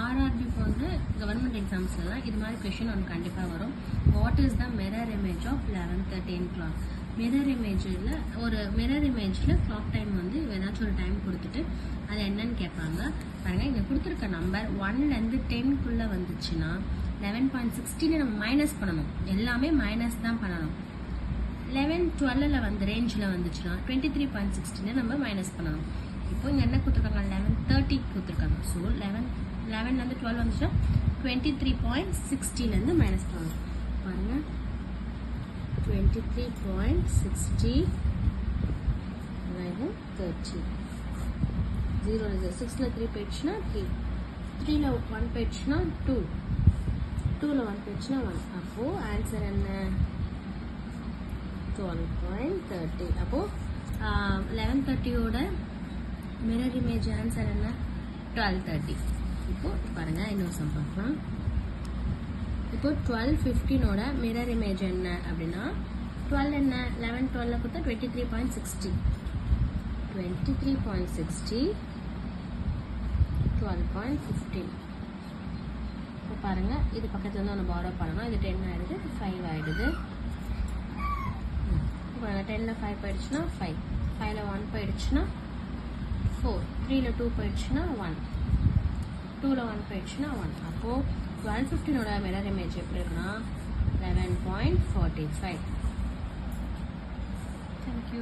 RRB போன்ற government எக்ஸாம்ஸ்லாம் இது மாதிரி கொஷின் ஒன்று கண்டிப்பாக வரும். What is the mirror image of 11:13 clock? Mirror இமேஜில் கிளாக் டைம் வந்து ஏதாச்சும் ஒரு டைம் கொடுத்துட்டு அது என்னன்னு கேட்பாங்க. பாருங்கள், இங்கே கொடுத்துருக்க நம்பர் 1லேருந்து 10க்குள்ளே வந்துச்சுன்னா 11.16 நம்ம மைனஸ் பண்ணணும். எல்லாமே மைனஸ் தான் பண்ணணும். 11-12 வந்து ரேஞ்சில் வந்துச்சுன்னா 23.16 நம்ம மைனஸ் பண்ணணும். இப்போ இங்கே என்ன கொடுத்துருக்காங்க? 11:30 கொடுத்துருக்காங்க. ஸோ 11லேருந்து 12 வந்துச்சுன்னா 23.60லேருந்து மைனஸ் பண்ணணும். பாருங்கள், 23.60 30. 0 6ல் 3 போயிடுச்சுன்னா 3, 3ல் 1 போயிடுச்சுன்னா 2, 2ல் 1 போயிடுச்சுன்னா 1. அப்போது ஆன்சர் என்ன? 12.30. அப்போது 11:30யோட மிரர் இமேஜ் ஆன்சர் என்ன? 12:30. இப்போது பாருங்கள், இன்னொரு சம் பார்க்கலாம். இப்போ 12:15ஓட மிரர் இமேஜ் என்ன அப்படின்னா 12 என்ன? 11-12 கொடுத்தா 23.60, 23.60, 12.15. இப்போ பாருங்கள், இது பக்கத்தில் வந்து ஒன்று பாரோ பண்ணணும். இது 10 ஆகிடுது, 5 ஆகிடுது. இப்போ 10ல் 5 போயிடுச்சுன்னா 5, 5ல் 1 போயிடுச்சுன்னா 4, 3ல் 2 போயிடுச்சுன்னா 1, 2ல் 1 போயிடுச்சுன்னா 1. அப்போது 12:15ஓட மிரர் இமேஜ் எப்படி இருக்குன்னா 11.45. தேங்க்யூ.